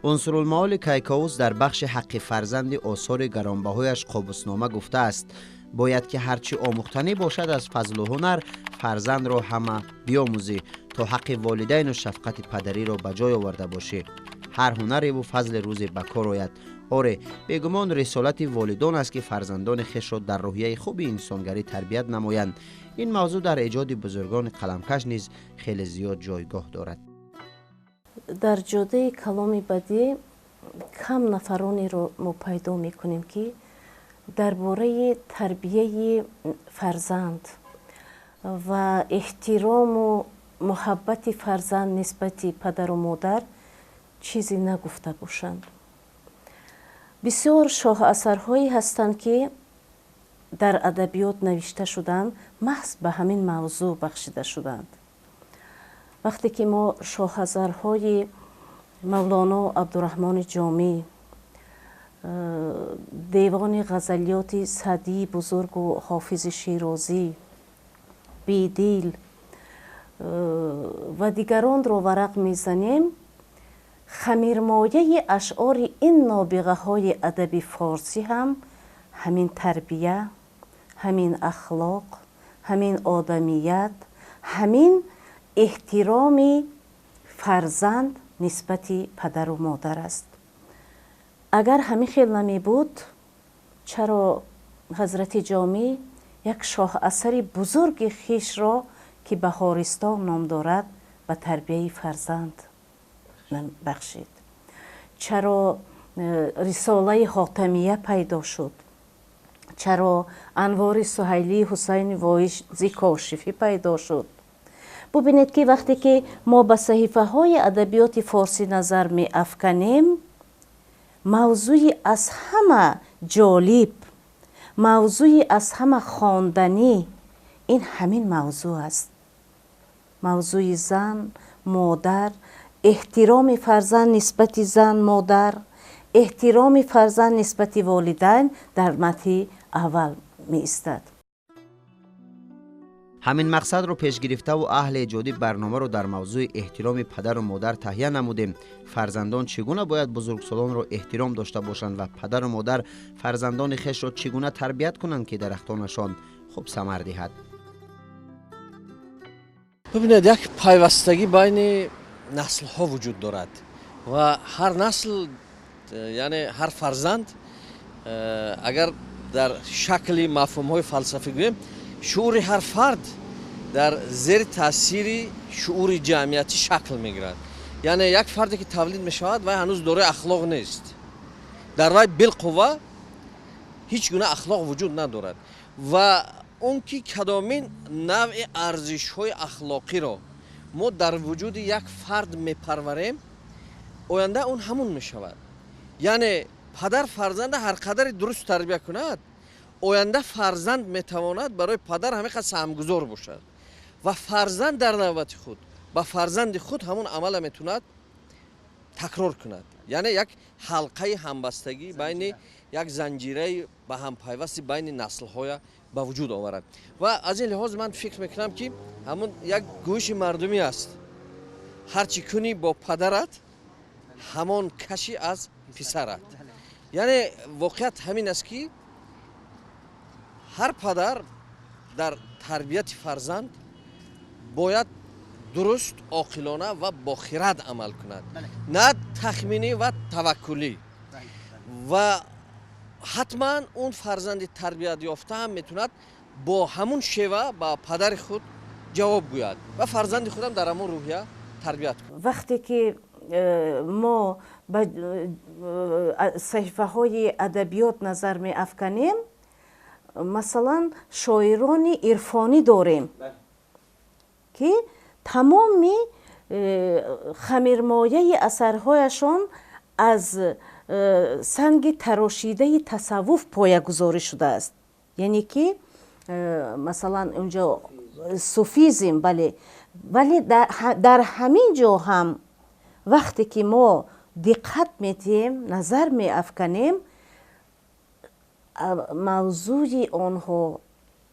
عنصرالمعال کیکاووس در بخش حق فرزند آثار گرانبهایش قابوسنامه گفته است باید که هرچی آموختنی باشد از فضل و هنر فرزند را همه بیاموزی تا حق والدین و شفقت پدری را به جای آورده باشی. هر هنری و فضل روزی به کار آید. آره، بیگمان رسالت والدان است که فرزندان خویش را در روحیه خوب انسانگری تربیت نمایند. این موضوع در ایجاد بزرگان قلمکش نیز خیلی زیاد جایگاه دارد. در جاده کلام بدی کم نفرانی رو ما پیدا میکنیم که درباره تربیه فرزند و احترام و محبت فرزند نسبت پدر و مادر چیزی نگفته باشند. بسیار شاه اثرهایی هستند که در ادبیات نوشته شدند محض به همین موضوع بخشیده شدند. وقتی که ما شاه اثرهای مولانا عبدالرحمن جامی، دیوان غزلیات سعدی بزرگ و حافظ شیرازی، بیدیل و دیگران را ورق میزنیم، خمیرمایه اشعار این نابغه های ادب فارسی هم همین تربیه، همین اخلاق، همین آدمیت، همین احترام فرزند نسبت پدر و مادر است. اگر همین خیل نمی بود، چرا حضرت جامی یک شاه اثر بزرگ خیش را که بهارستان نام دارد به تربیه فرزند بخشید؟ چرا رساله حاتمیه پیدا شد؟ چرا انوار سهیلی حسین وایزی کاشفی پیدا شد؟ ببینید که وقتی که ما به صحیفه های ادبیات فارسی نظر می افکنیم، موضوعی از همه جالب، موضوعی از همه خواندنی، این همین موضوع است. موضوع زن، مادر، احترام فرزند نسبت زن، مادر، احترام فرزند نسبت والدین در مطلع اول می ایستد. همین مقصد رو پیش گرفته و اهل ایجادی برنامه رو در موضوع احترام پدر و مادر تهیه نمودیم. فرزندان چگونه باید بزرگسالان رو احترام داشته باشند و پدر و مادر فرزندان خویش را چگونه تربیت کنند که درختانشان خوب ثمر دهد. ببینید، یک پیوستگی بین نسل ها وجود دارد و هر نسل، یعنی هر فرزند، اگر در شکل مفهوم های فلسفی گوییم، شعور هر فرد در زیر تاثیر شعور جمعیتی شکل میگیرد. یعنی یک فردی که تولید می شود و هنوز دوره اخلاق نیست، در وی بالقوه هیچ گونه اخلاق وجود ندارد و اون که کدامین نوع ارزش های اخلاقی را ما در وجود یک فرد میپروریم، آینده اون همون می شود. یعنی پدر فرزند هر قدر درست تربیت کند، آینده فرزند میتواند برای پدر همیشه سهمگزار باشد و فرزند در نوبت خود با فرزند خود همون عمل میتوند تکرار کند. یعنی یک حلقه همبستگی بین یک زنجیره به هم پیوستی بین نسل های به وجود آورد و از این لحاظ من فکر میکنم که همون یک گوش مردمی است. هرچی کنی با پدرت همان کشی از پسرت. یعنی واقعیت همین است که هر پدر در تربیت فرزند باید درست، عاقلانه و با خرد عمل کند، نه تخمینی و توکلی. و حتما اون فرزند تربیت یافته هم میتوند با همون شیوه با پدر خود جواب گوید و فرزند خودم در همون روحیه تربیت کند. وقتی که ما به صحیفه های ادبیات نظر می افکنیم، مثلا شاعران عرفانی داریم که تمامی خمیرمایه اثرهایشان از سنگ تراشیده تصوف پایه‌گذاری شده است. یعنی که مثلا اونجا صوفیزم، بله، ولی در همین جا هم وقتی که ما دقت می‌دیم، نظر می‌افکنیم، موضوع آنها،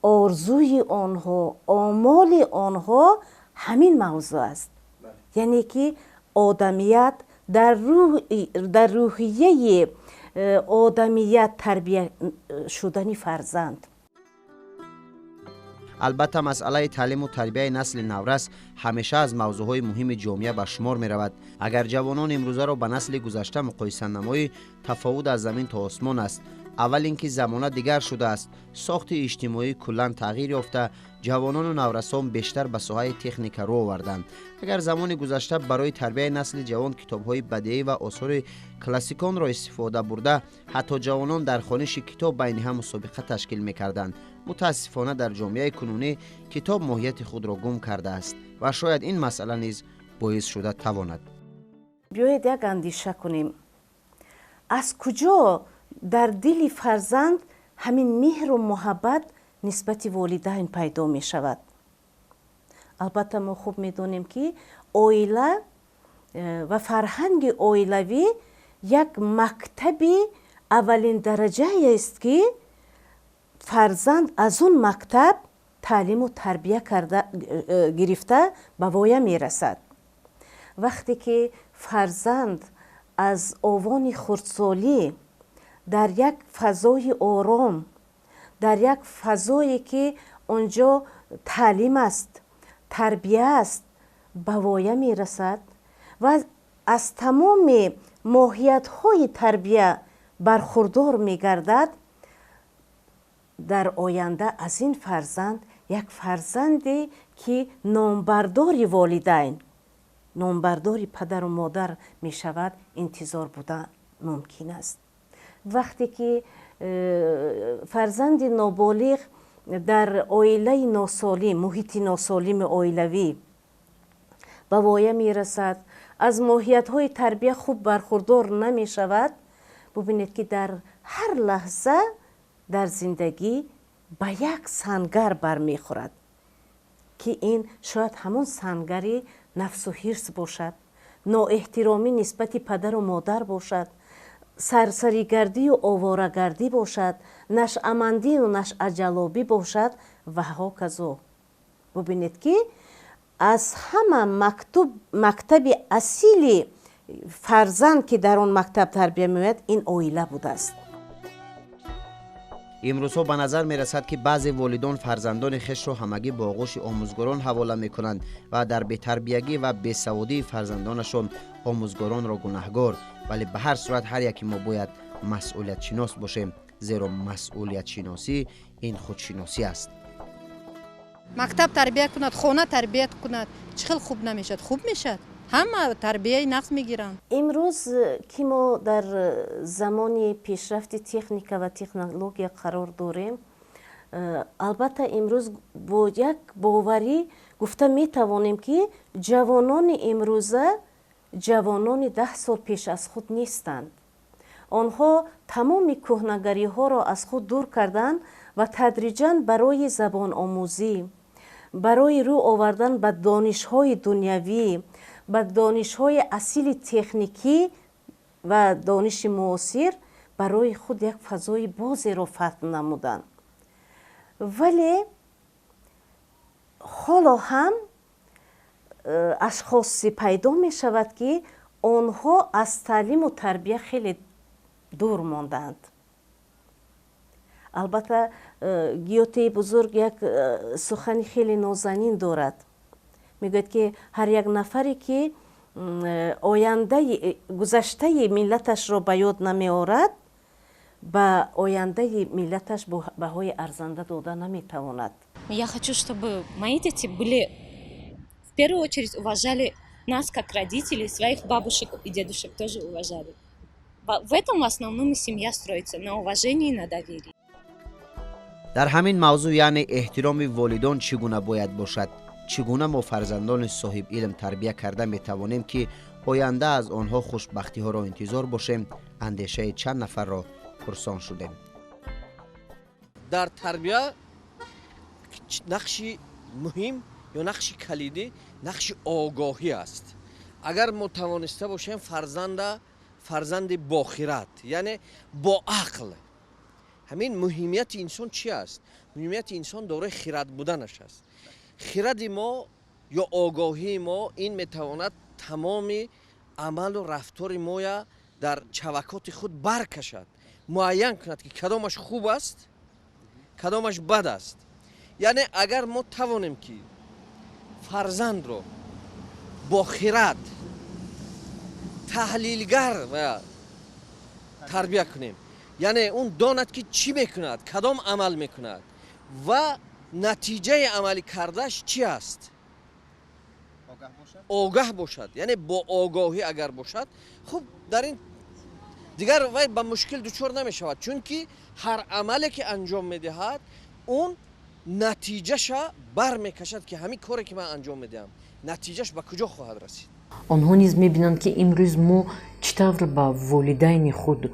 آرزوی آنها، آمال آنها همین موضوع است. یعنی که آدمیت، در روحیه آدمیت تربیت شدن فرزند. البته مسئله تعلیم و تربیت نسل نورس همیشه از موضوعهای مهم جامعه به شمار می رود. اگر جوانان امروزه را به نسل گذشته مقایسه نمایی، تفاوت از زمین تا آسمان است. اول اینکه زمانه دیگر شده است، ساخت اجتماعی کلا تغییر یافته، جوانان و نورسان بیشتر به ساحه تکنیک رو آوردند. اگر زمان گذشته برای تربیت نسل جوان کتاب‌های بدیعی و آثار کلاسیکان را استفاده برده، حتی جوانان در خوانش کتاب بین هم مسابقه تشکیل می‌کردند. متاسفانه در جامعه کنونی کتاب ماهیت خود را گم کرده است و شاید این مسئله نیز باعث شده تواند. بیایید یک اندیشه کنیم. از کجا در دل فرزند همین مهر و محبت نسبت والدین پیدا می شود؟ البته ما خوب می دونیم که عائله و فرهنگ عائلوی یک مکتبی اولین درجه است که فرزند از اون مکتب تعلیم و تربیه گرفته به وایه می رسد. وقتی که فرزند از آوان خردسالی در یک فضای آرام، در یک فضایی که آنجا تعلیم است، تربیه است، به وایه می رسد و از تمام ماهیت های تربیه برخوردار می گردد، در آینده از این فرزند یک فرزندی که نامبردار والدین، نامبردار پدر و مادر می شود انتظار بودن ممکن است. وقتی که فرزند نابالغ در عائله ناسالم، محیط ناسالم عائلوی به وایه می رسد، از ماهیت های تربیه خوب برخوردار نمی شود، ببینید که در هر لحظه در زندگی به یک سنگر برمی خورد که این شاید همون سنگری نفس و حرص باشد، نااحترامی نسبت پدر و مادر باشد، سرسریگردی و آواره‌گردی باشد، نشأه‌مندی و نشأه‌جلابی باشد و هاکذا. ببینید که از همه مکتب اصیل فرزند که در اون مکتب تربیه می‌یابد این عائله بوده است. امروزها به نظر می رسد که بعضی والدان فرزندان خویش را همگی با آغوش آموزگاران حواله می کنند و در بی‌تربیتی و بی‌سوادی فرزندانشان آموزگاران را گناهگار، ولی به هر صورت هر یکی ما باید مسئولیت شناس باشیم، زیرا مسئولیت شناسی این خودشناسی است. مکتب تربیه کند، خانه تربیت کند، چه خیلی خوب نمیشد؟ خوب میشد. همه تربیه نقص میگیرن. امروز که ما در زمان پیشرفت تکنیک و تکنولوژی قرار داریم، البته امروز با یک باوری گفته می توانیم که جوانان امروزه جوانان 10 سال پیش از خود نیستند. آنها تمام کهنگری ها را از خود دور کردند و تدریجاً برای زبان آموزی، برای رو آوردن به دانش های دنیوی، به دانش های اصیل تکنیکی و دانش معاصر برای خود یک فضای بازی را فتح نمودند. ولی حالا هم اشخاصی پیدا می شود که آنها از تعلیم و تربیه خیلی دور ماندند. البته گیوته بزرگ یک سخنی خیلی نازنین دارد. میگوید که هر یک نفری که آینده گذشته ملتش را به یاد نمی آورد، به آینده ملتش بهای ارزنده داده نمی تواند. Я хочу, чтобы мои дети были в первую очередь уважали нас как родителей, своих бабушек и дедушек тоже уважали. В этом в основном и семья строится, на уважении и на доверии. در همین موضوع یعنی احترام والدان چگونه باید باشد، چگونه ما فرزندان صاحب علم تربیه کرده می توانیم که آینده از آنها خوشبختی ها را انتظار باشیم، اندیشه چند نفر را پرسان شدیم. در تربیه نقش مهم یا نقش کلیدی نقش آگاهی است. اگر ما توانسته باشیم فرزند با خرد، یعنی با عقل. همین مهمیت انسان چی است؟ مهمیت انسان دارای خرد بودنش است. خرد ما یا آگاهی ما این میتواند تمام عمل و رفتار ما در چوکات خود برکشد، معین کند که کدامش خوب است کدامش بد است. یعنی اگر ما توانیم که فرزند رو با خرد تحلیلگر و تربیت کنیم، یعنی اون داند که چی میکند، کدام عمل میکند و نتیجه عملی کردش چی است، آگاه باشد. یعنی با آگاهی اگر باشد، خب در این دیگر وای با مشکل دچار نمیشود، چون که هر عملی که انجام میدهد اون نتیجهش بر میکشد که همین کاری که من انجام میدم نتیجهش به کجا خواهد رسید. آنها نیز میبینند که امروز ما چطور با والدین خود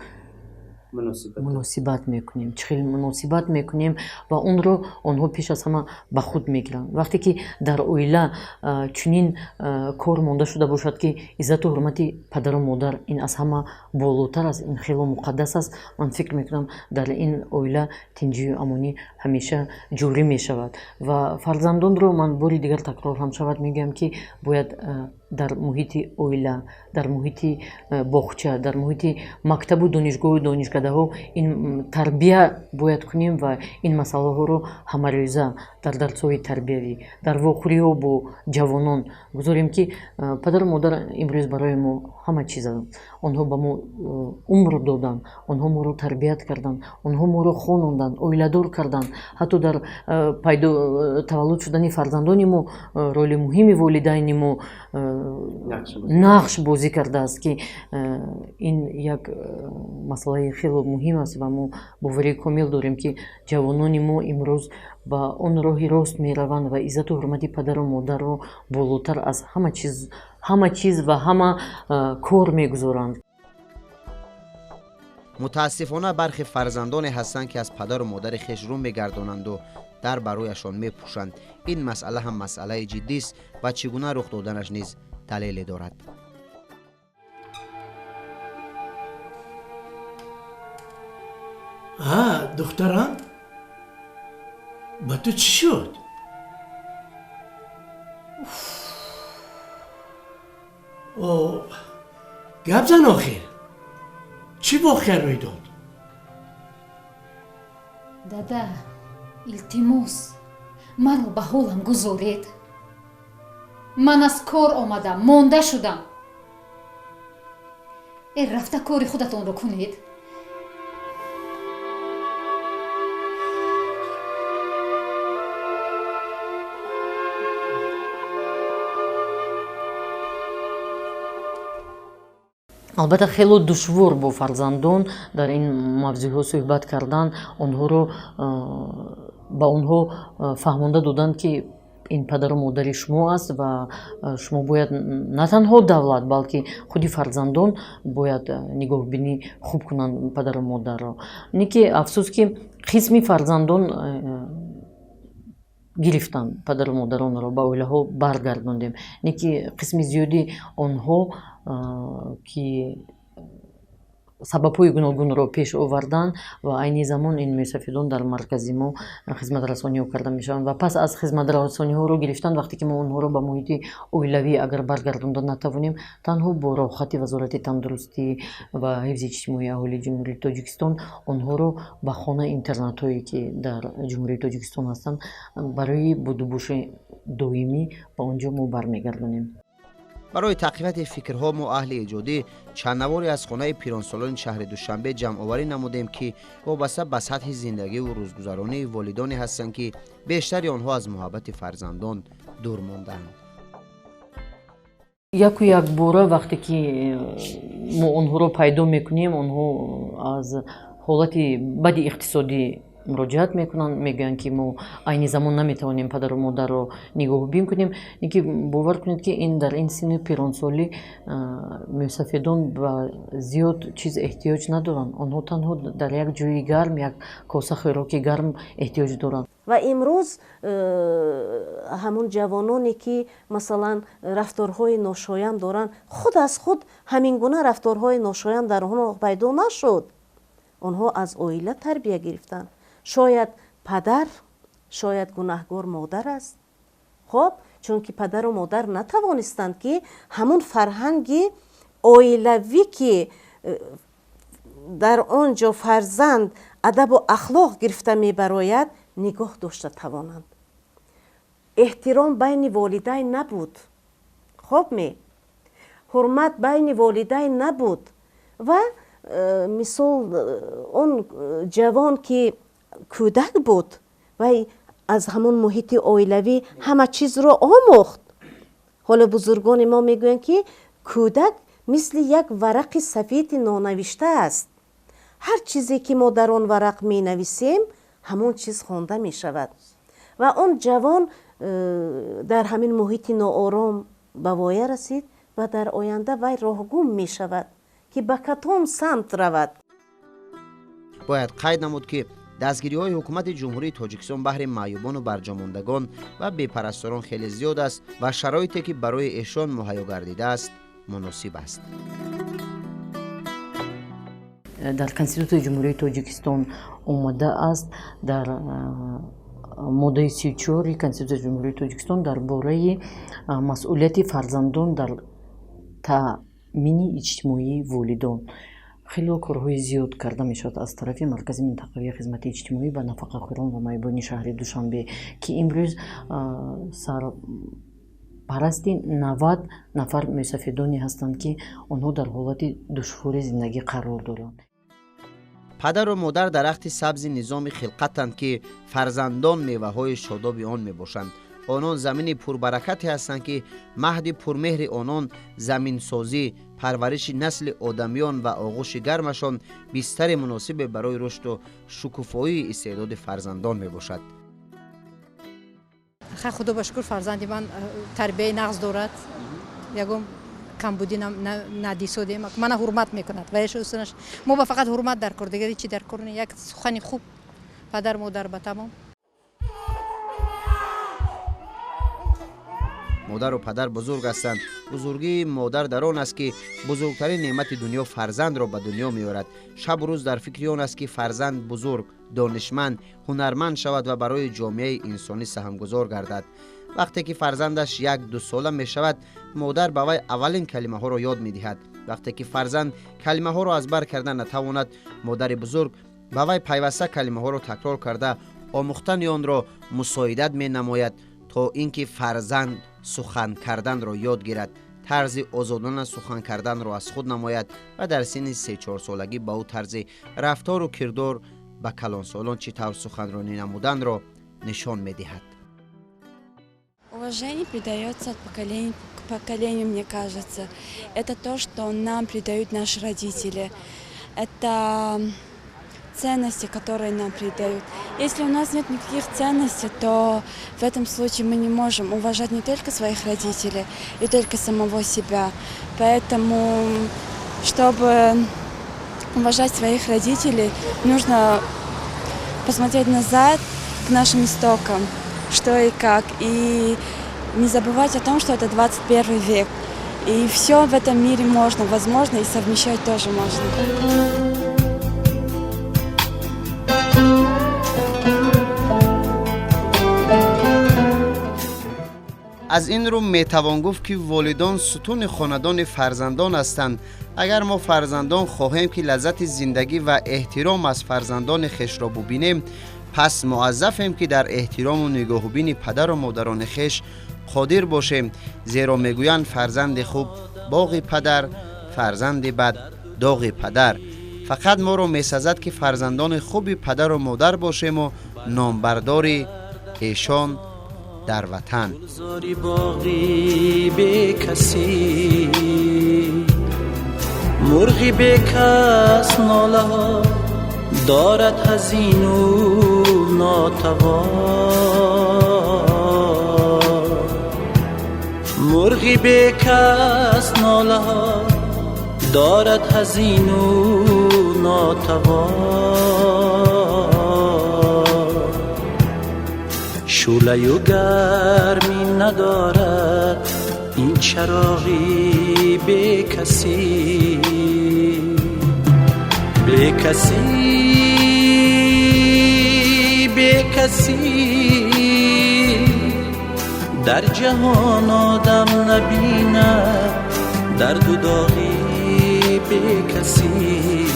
مناسبت میکنیم، چخیل مناسبت میکنیم و اون رو آنها پیش از همه به خود میگیرند. وقتی که در اویله چنین کار مانده شده باشد که عزت و حرمت پدر و مادر این از همه بالاتر است، این خیلی مقدس است، من فکر میکنم در این اویله تنجی و امانی همیشه جوری میشود. و فرزندان رو من باری دیگر تکرار هم شود میگم که باید در محیط اویله، در محیط باغچه، در محیط مکتب و دانشگاه و دانشکده ها این تربیه باید کنیم و این مسئله ها رو همه در درس‌های تربیوی در واخوری ها با جوانان گذاریم که پدر و مادر امروز برای ما همه چیز هستند. آنها به ما عمر دادن، آنها ما رو تربیت کردن، آنها ما رو خواندند، اویله دار کردند. حتی در تولد شدن فرزندان ما رول مهمی والدین ما نقش بازی کرده است که این یک مسئله خیلی مهم است و ما باوری کامل داریم که جوانان ما امروز با اون راهی راست می روند و عزت و حرمت پدر و مادر رو بالاتر از همه چیز و همه کار می گذارند. متاسفانه برخی فرزندانی هستند که از پدر و مادر خویش رو میگردانند و در برایشان میپوشند. این مسئله هم مسئله جدی است و چگونه رخ دادنش نیز دلیلی دارد. دخترم با تو چی شد؟ گپ زن آخر چی واقعا روی داد؟ دادا التماس مرا به حالم گذارید. من از کار آمدم، مانده شدم. رفته کاری خودتان رو کنید. البته خیلی دشوار با فرزندان در این موضوع صحبت کردن، آنها رو با آنها فهمانده دادن که این پدر و مادر شما است و شما باید نه تنها دولت بلکه خودی فرزندان باید نگاه بینی خوب کنند پدر و مادر را. نیکی افسوس که قسمی فرزندان گرفتن پدر و مادران را به اویله ها برگرداندیم. نیکی قسمی زیادی آنها که سبب‌های گوناگون را پیش آوردن و عین زمان این میسفیدان در مرکزی ما خدمت رسانی ها کرده میشوند و پس از خدمت رسانی ها رو گرفتن وقتی که ما اونها رو به محیط اویلوی اگر برگرداندن نتوانیم، تنها با راحت وزارت تندرستی و حفظ اجتماعی اهالی جمهوری تاجیکستان آنها رو به خانه اینترنت هایی که در جمهوری تاجیکستان هستند برای بودوبوش دائمی به اونجا ما برمیگردانیم. برای تقویت فکرها ما اهل ایجادی چند نواری از خانه پیرانسالان شهر دوشنبه جمع آوری نمودیم که وابسته به سطح زندگی و روزگذرانی والدانی هستند که بیشتر آنها از محبت فرزندان دور ماندند. یک باره وقتی که ما آنها رو پیدا میکنیم، آنها از حالت بد اقتصادی مراجعت میکنن، میگن که ما عین زمان نمیتوانیم پدر و مادر رو نگاه بین کنیم. اینکه باور کنید که این در این سن پیرانسالی میسفیدان و زیاد چیز احتیاج ندارن، آنها تنها در یک جای گرم، یک کاسه خوراک گرم احتیاج دارن. و امروز همون جوانانی که مثلا رفتارهای ناشایان دارن، خود از خود همین گونه رفتارهای ناشایان در آنها پیدا نشد. آنها از اویله تربیت گرفتن. شاید پدر، شاید گناهگار مادر است. خب چون که پدر و مادر نتوانستند که همون فرهنگ oilavi ki дар он ҷо фарзанд адабу ахлоқ гирифта мебарояд нигоҳ дошта тавонанд. эҳтиром байни волидайн набуд, хоб ме ҳурмат байни волидайн набуд ва мисол он ҷавон ки кӯдак буд вай аз ҳамон муҳити оилавӣ ҳама чизро омӯхт. ҳоло бузургони мо мегӯянд ки кӯдак мисли як варақи сафеди нонавишта аст. ҳар чизе ки мо дар он варақ менависем ҳамон чиз хонда мешавад ва он ҷавон дар ҳамин муҳити ноором ба воя расид ва дар оянда вай роҳгум мешавад ки ба катом самт равад. бояд қайд намуд ки дастгириҳои ҳукумати ҷумҳурии тоҷикистон баҳри маъюбону барҷомондагон ва бепарасторон хеле зиёд аст ва шароите ки барои эшон муҳайё гардидааст муносиб аст. дар конститутсияи ҷумҳурии тоҷикистон омадааст, дар моддаи 34 конститутсияи ҷумҳурии тоҷикистон дар бораи масъулияти фарзандон дар таъмини иҷтимоии волидон хеле корҳои зиёд карда мешавад аз тарафи маркази минтақавии хизмати иҷтимоӣ ба нафақахӯрон ва майбони шаҳри Душанбе ки имрӯз сарпарасти 90 нафар мусафидоне ҳастанд ки онҳо дар ҳолати душвори зиндагӣ қарор доранд. падару модар дарахти сабзи низоми хилқатанд ки фарзандон меваҳои шодоби он мебошанд. онон замини пурбаракате ҳастанд ки маҳди пурмеҳри онон заминсозӣ, парвариши насли одамиён ва оғӯши гармашон бистари муносибе барои рушду шукуфоии истеъдоди фарзандон мебошад. худо ба шукр фарзанди ман тарбияи нағз дорад, ягон камбудӣ надисодем, мана ҳурмат мекунад ва яшӯсунаш мо ба фақат ҳурмат дар кор, дигари чӣ дар кор не, як сухани хуб падар модар ба тамом. модару падар бузург ҳастанд. бузургии модар дар он аст ки бузургтарин неъмати дунё фарзандро ба дунё меорад. шабу рӯз дар фикри он аст ки фарзанд бузург, донишманд, ҳунарманд шавад ва барои ҷомеаи инсонӣ саҳмгузор гардад. вақте ки фарзандаш 1-2 сола мешавад, модар ба вай аввалин калимаҳоро ёд медиҳад. вақте ки фарзанд калимаҳоро аз бар карда натавонад, модари бузург ба вай пайваста калимаҳоро такрор карда омӯхтани онро мусоидат менамояд, то ин ки фарзанд сухан карданро ёд гирад, тарзи озодона сухан карданро аз худ намояд ва дар синни 3-4 солагӣ ба ӯ тарзи рафтору кирдор ба калонсолон чӣ тавр суханронӣ намуданро нишон медиҳад. Уважение передается от поколения к поколению, мне кажется. Это то, что нам передают наши родители. Это ценности, которые нам передают. Если у нас нет никаких ценностей, то в этом случае мы не можем уважать не только своих родителей, и только самого себя. Поэтому, чтобы уважать своих родителей, нужно посмотреть назад к нашим истокам, что и как, и не забывать о том, что это 21 век. И все в этом мире можно, возможно, и совмещать тоже можно. аз ин рӯ метавон гуфт ки волидон сутуни хонадони фарзандон ҳастанд. агар мо фарзандон хоҳем ки лаззати зиндагӣ ва эҳтиром аз фарзандони хешро бубинем, пас муаззафем ки дар эҳтирому нигоҳубини падару модарони хеш қодир бошем, зеро мегӯянд фарзанди хуб боғи падар, фарзанди бад доғи падар. фақат моро месазад ки фарзандони хуби падару модар бошему номбардори эшон дар ватан. مرغی به کس ناله ها دارد حزین و ناتوان. مرغی به کس ناله ها دارد حزین و ناتوان. شعله و گرمی ندارد این چراغی به کسی، به کسی، به کسی در جهان آدم نبیند درد و داغی بی کسی